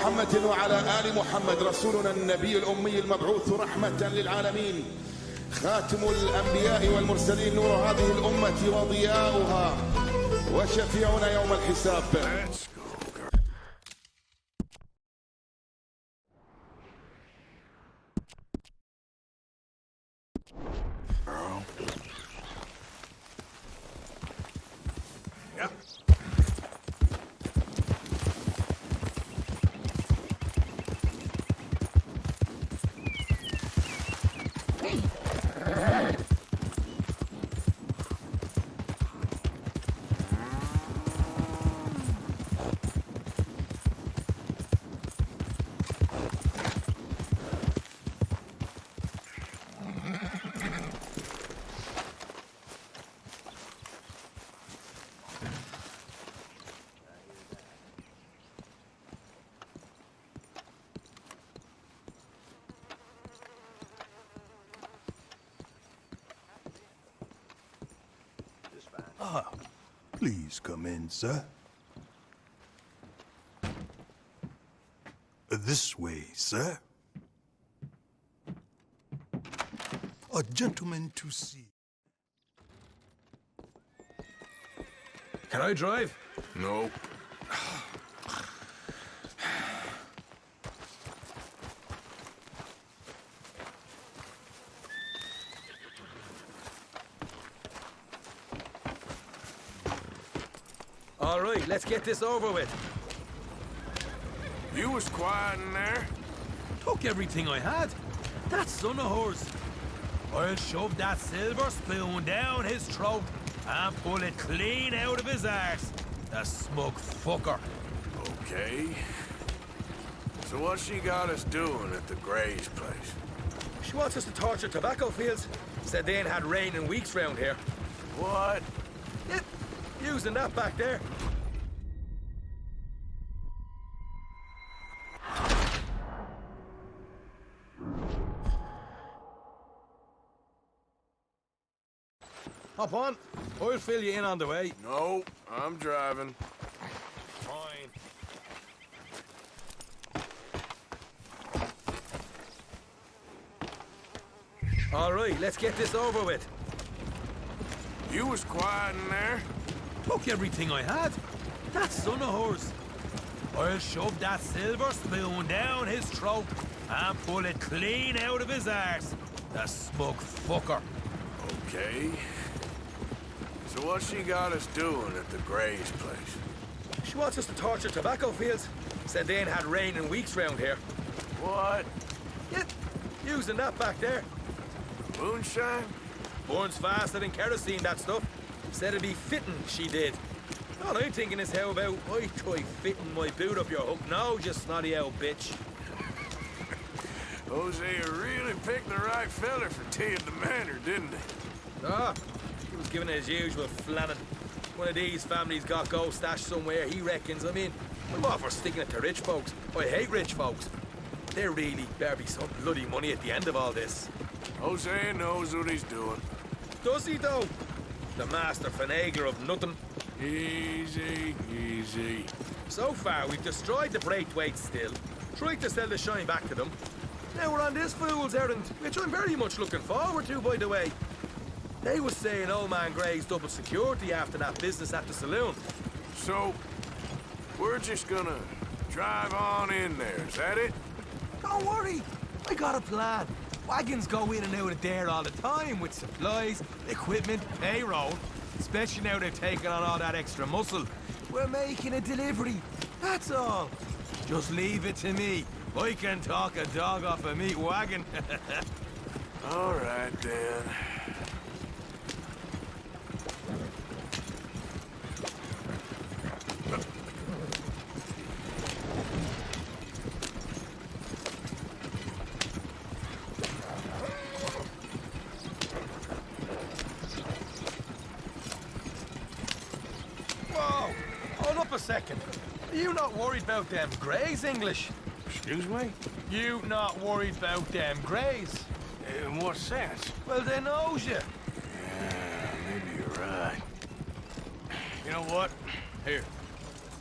محمد وعلى آل محمد رسولنا النبي الأمي المبعوث رحمة للعالمين خاتم الأنبياء والمرسلين نور هذه الأمة وضياؤها وشفيعنا يوم الحساب. Ah, please come in, sir. This way, sir. A gentleman to see. Can I drive? No. All right, let's get this over with. You was quiet in there? Took everything I had. That son of hers. I'll shove that silver spoon down his throat and pull it clean out of his arse. The smug fucker. Okay. So what's she got us doing at the Gray's place? She wants us to torture tobacco fields. Said they ain't had rain in weeks round here. What? Yep, using that back there. Hop on. I'll fill you in on the way. No, I'm driving. Fine. All right, let's get this over with. You was quiet in there? Took everything I had. That son of hers. I'll shove that silver spoon down his throat and pull it clean out of his arse. The smug fucker. Okay. So what's she got us doing at the Gray's place? She wants us to torture tobacco fields. Said they ain't had rain in weeks round here. What? Yep, using that back there. Moonshine? Burns faster than kerosene, that stuff. Said it'd be fitting, she did. All I'm thinking is how about I try fitting my boot up your hook now, you snotty old bitch. Hosea really picked the right feller for tea at the manor, didn't he? Ah, he was giving it his usual flannin'. One of these families got gold stashed somewhere, he reckons. I mean, I'm all for sticking it to rich folks. I hate rich folks. There really better be some bloody money at the end of all this. Hosea knows what he's doing. Does he, though? The master finagler of nothing. Easy, easy. So far, we've destroyed the Braithwaite still, tried to sell the shine back to them. Now we're on this fool's errand, which I'm very much looking forward to, by the way. They was saying old man Gray's double security after that business at the saloon. So, we're just gonna drive on in there, is that it? Don't worry, I got a plan. Wagons go in and out of there all the time with supplies, equipment, payroll. Especially now they've taken on all that extra muscle. We're making a delivery, that's all. Just leave it to me. I can talk a dog off a meat wagon. All right, then. Whoa! Hold up a second. Are you not worried about them Greys, English? Excuse me? You not worried about them Greys? In what sense? Well, they knows you. Yeah, maybe you're right. You know what? Here.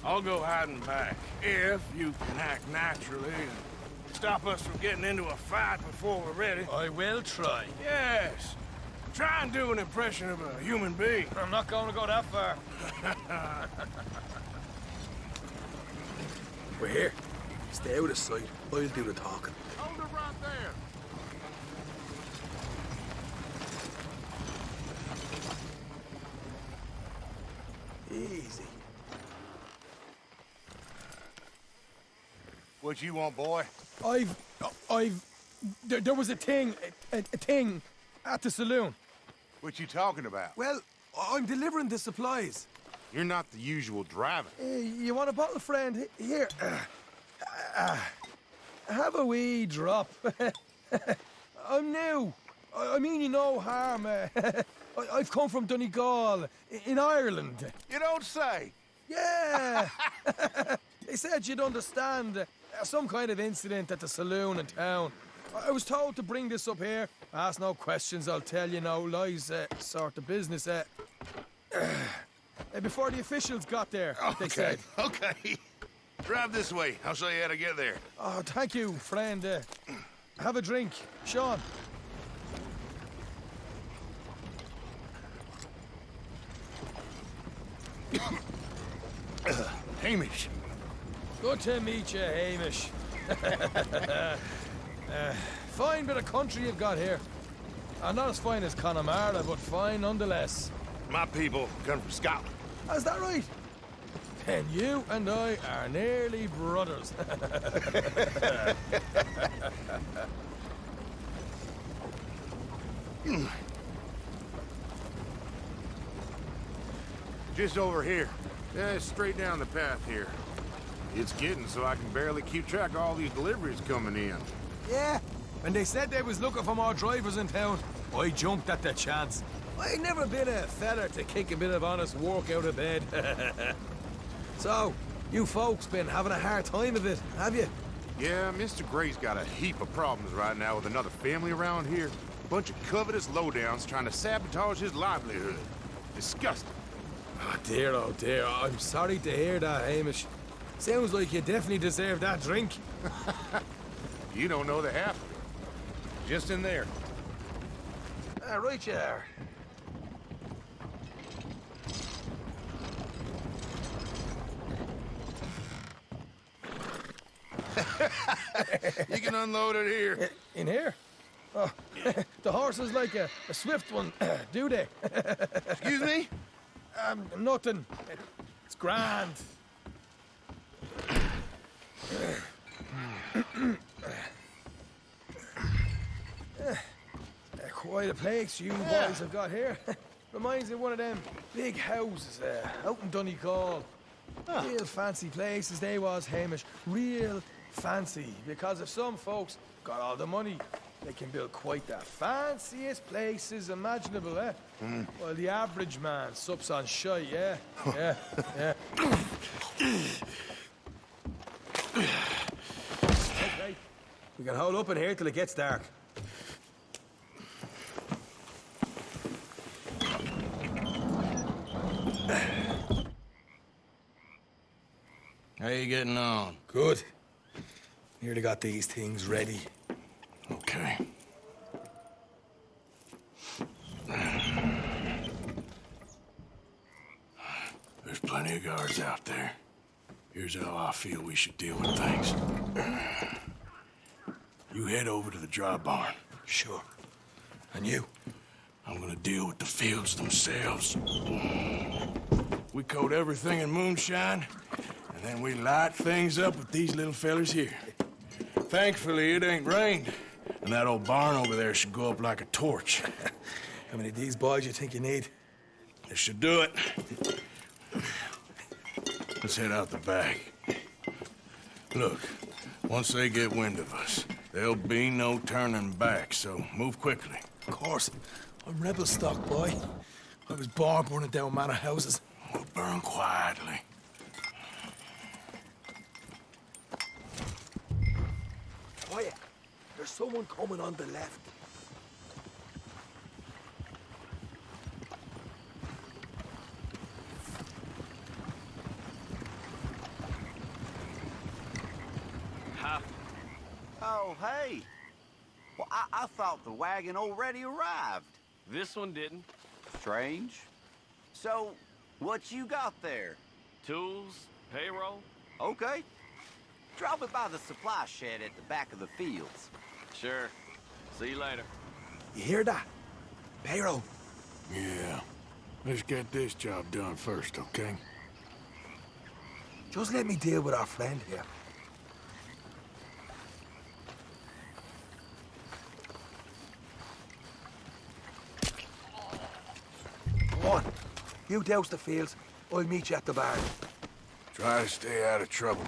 I'll go hiding back, if you can act naturally and stop us from getting into a fight before we're ready. I will try. Yes. Try and do an impression of a human being. I'm not going to go that far. We're here. Stay out of sight. I'll do the talking. Hold it right there. Easy. What you want, boy? There was a thing at the saloon. What you talking about? Well, I'm delivering the supplies. You're not the usual driver. You want a bottle, friend? Here. Have a wee drop. I'm new. I mean you no harm. I've come from Donegal, in Ireland. You don't say. Yeah. They said you'd understand. Some kind of incident at the saloon in town. I was told to bring this up here. Ask no questions, I'll tell you no lies, sort of business. Before the officials got there, they said. Okay. Drive this way. I'll show you how to get there. Oh, thank you, friend. Have a drink. Sean. Hamish. Good to meet you, Hamish. Fine bit of country you've got here. Not as fine as Connemara, but fine nonetheless. My people come from Scotland. Is that right? Then you and I are nearly brothers. Just over here. Yeah, straight down the path here. It's getting so I can barely keep track of all these deliveries coming in. Yeah, when they said they was looking for more drivers in town, I jumped at the chance. I never been a feller to kick a bit of honest work out of bed. So, you folks been having a hard time of it, have you? Yeah, Mr. Gray's got a heap of problems right now with another family around here. Bunch of covetous lowdowns trying to sabotage his livelihood. Disgusting. Oh dear, I'm sorry to hear that, Hamish. Sounds like you definitely deserve that drink. You don't know the half of it. Just in there. Right you are. You can unload it here. In here? Oh, the horse is like a swift one, do they? Excuse me? Nothing. It's grand. Quite a place you boys have got here. Reminds me of one of them big houses out in Donegal. Real fancy places they was, Hamish. Real fancy. Because if some folks got all the money, they can build quite the fanciest places imaginable, eh? Well, the average man sups on shite, yeah? Yeah. Okay. We can hold up in here till it gets dark. How you getting on? Good. Nearly got these things ready. Okay. There's plenty of guards out there. Here's how I feel we should deal with things. You head over to the dry barn. Sure. And you? I'm gonna deal with the fields themselves. We coat everything in moonshine, and then we light things up with these little fellers here. Thankfully, it ain't rained, and that old barn over there should go up like a torch. How many of these boys you think you need? This should do it. Let's head out the back. Look, once they get wind of us, there'll be no turning back, so move quickly. Of course. I'm rebel stock, boy. I was born burning down manor houses. We'll burn quietly. Quiet. There's someone coming on the left. happened. Oh, hey. Well, I thought the wagon already arrived. This one didn't. Strange. So, what you got there? Tools, payroll. Okay. Drop it by the supply shed at the back of the fields. Sure. See you later. You hear that? Payroll. Yeah. Let's get this job done first, okay? Just let me deal with our friend here. Come on. You douse the fields. I'll meet you at the barn. Try to stay out of trouble.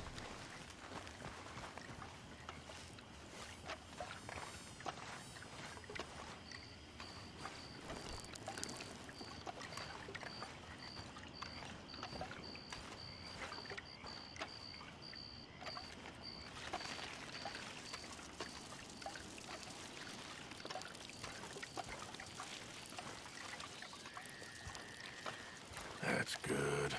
That's good.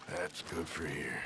That's good for here.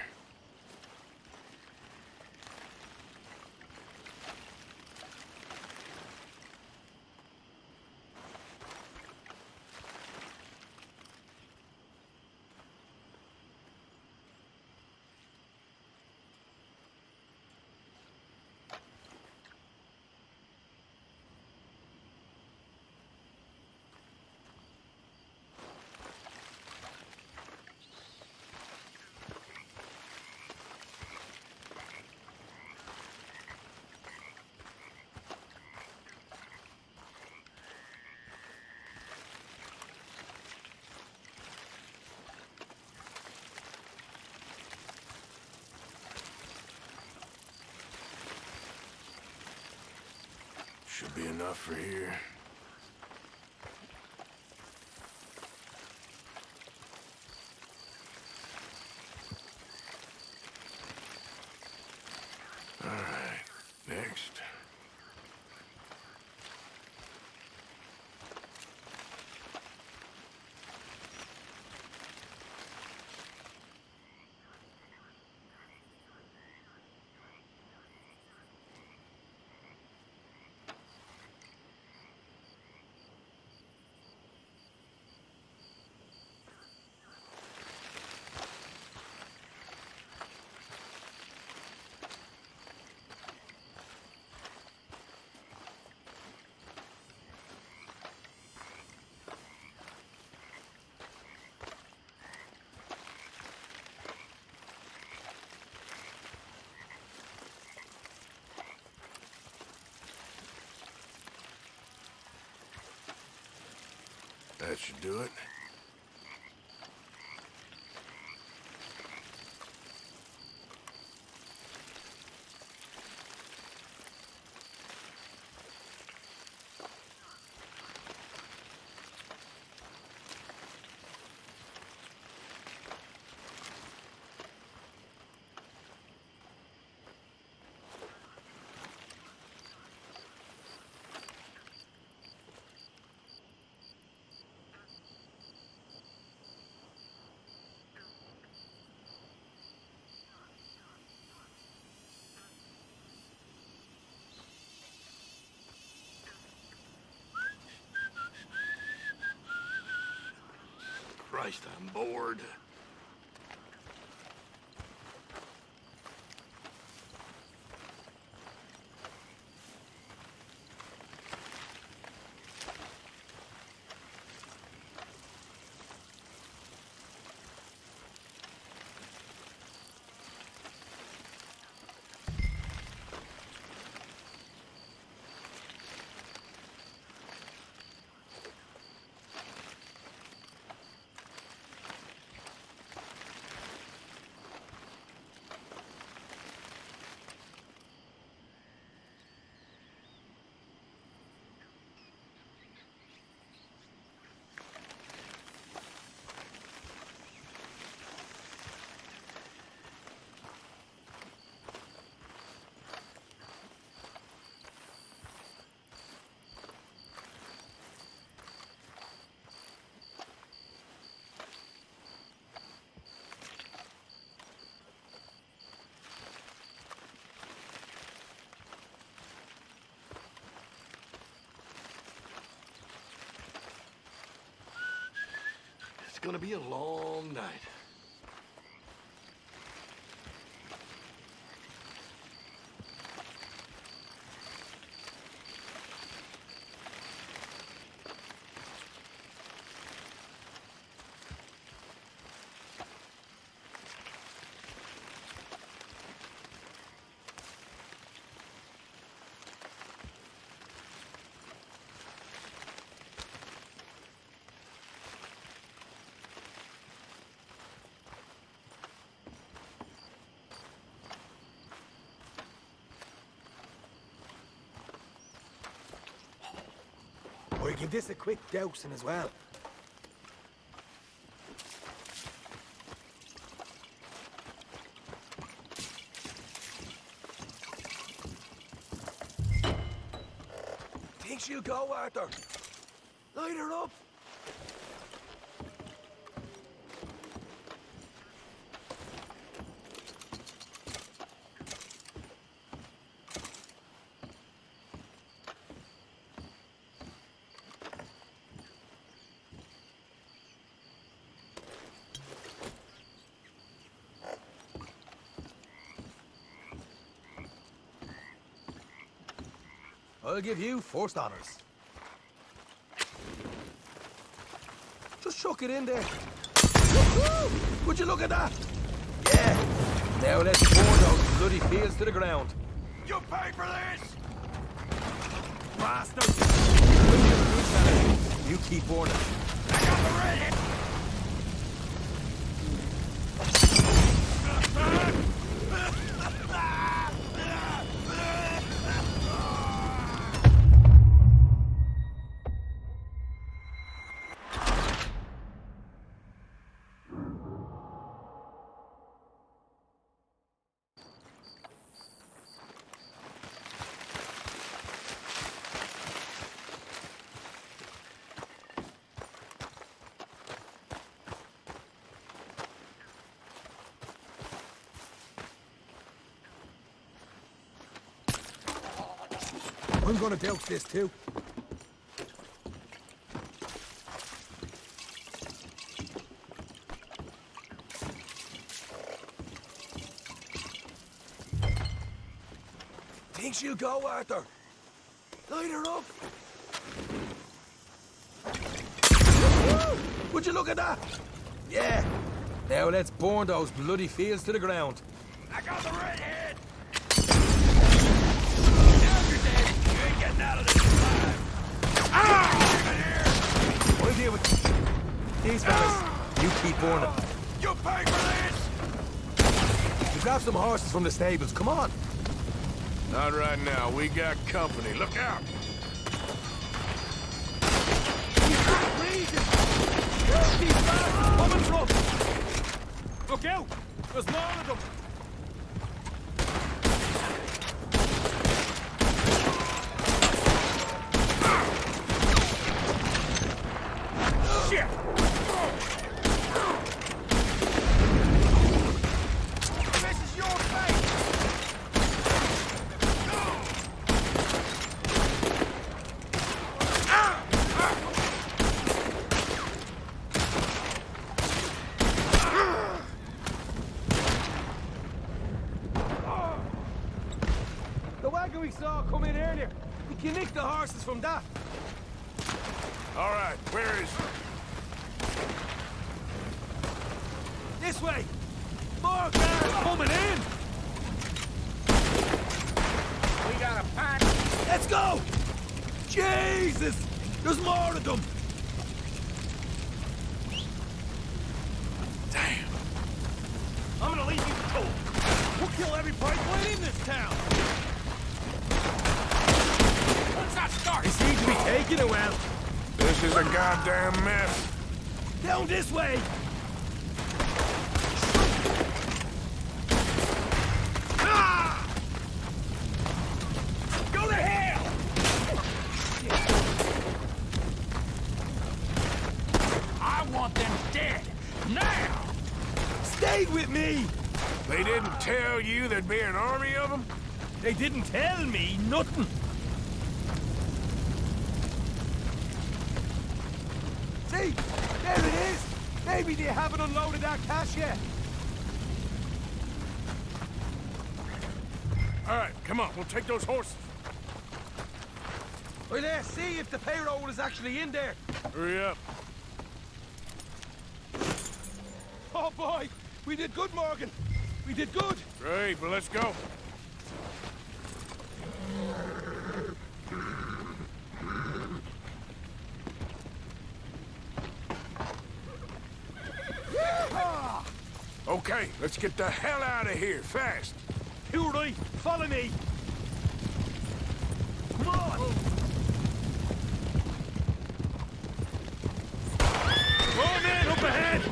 Should be enough for here. All right, next. That should do it. Christ, I'm bored. gonna be a long night. Or give this a quick dousing as well. Think she'll go, Arthur? Light her up. I'll give you first honors. Just chuck it in there. Woo-hoo! Would you look at that? Yeah. Now let's pour those bloody fields to the ground. You pay for this! Bastard! You keep burning. I got the red hit! I'm gonna douse this too. Think she'll go, Arthur? Light her up. Woo! Would you look at that? Yeah. Now let's burn those bloody fields to the ground. I got the red hit! I'll deal with these fellas. You keep burning. You pay for this! You grab some horses from the stables. Come on. Not right now. We got company. Look out! Coming from. Look out! There's more of them. We saw come in earlier. We can nick the horses from that. All right, where is it? This way. More cars coming in. We got a pack. Let's go. Jesus, there's more of them. Damn. I'm gonna leave you to cold. We'll kill every pipeline in this town. It seems to be taking a while. This is a goddamn mess. Down this way. Ah! Go to hell! I want them dead. Now! Stay with me! They didn't tell you there'd be an army of them? They didn't tell me nothing. See? There it is! Maybe they haven't unloaded that cash yet. All right, come on, we'll take those horses. Well, let's see if the payroll is actually in there. Hurry up. Oh boy, we did good, Morgan. We did good. Great, well, let's go. Okay, let's get the hell out of here, fast. You right, follow me. Come on. Whoa, man, up ahead!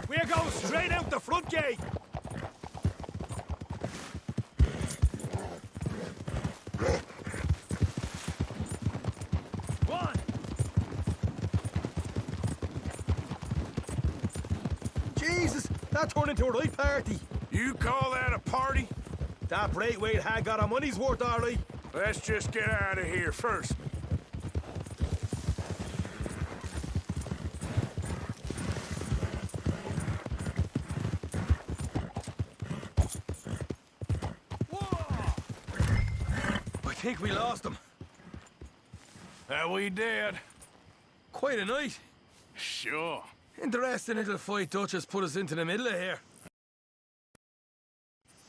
We're going straight out the front gate. One. Jesus, that turned into a right party. You call that a party? That Braithwaite had got our money's worth, all right. Let's just get out of here first. I think we lost him. That we did. Quite a night. Sure. Interesting little fight Duchess put us into the middle of here.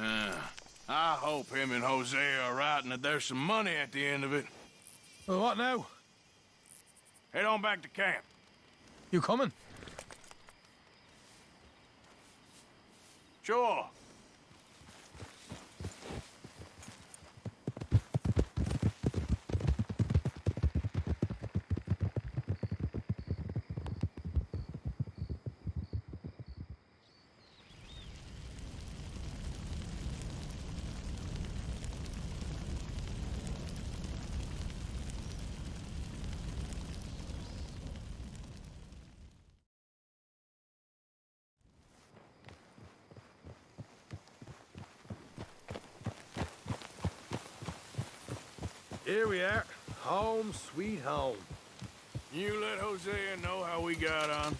I hope him and Jose are right and that there's some money at the end of it. Well, what now? Head on back to camp. You coming? Sure. Here we are. Home sweet home. You let Hosea know how we got on.